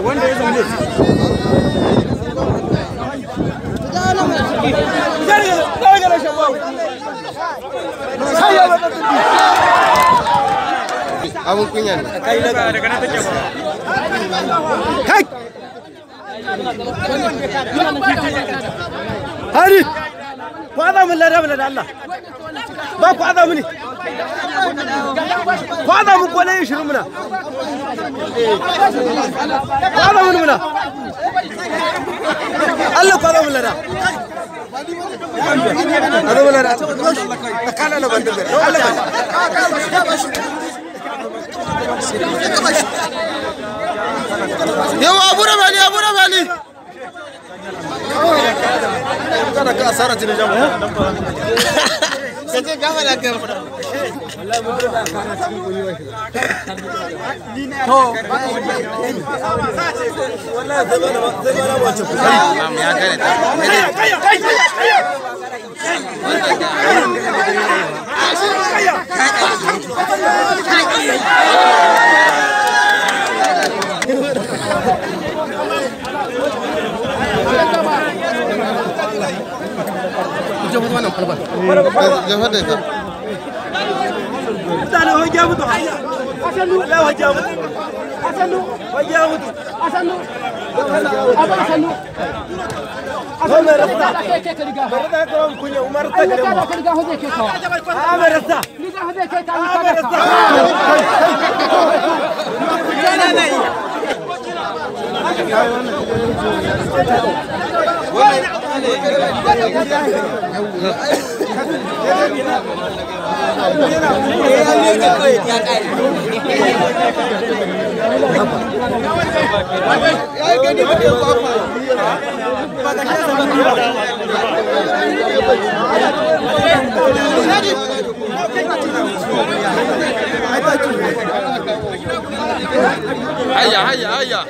wanda ya zaune abun kunya ne kai daga nan take ba kai hari kwada mun larabu da Allah ba kwada mun kwada mun ko ne shirin muna kwada mun muna Allah kwada mun larabu هذا ولا كان انا بندق يا ابو رمالي ابو رمالي انا كسرت الجمهور كذا كمان اكثر والله زمان ما تشوف نعم يا كانت هيا هيا هيا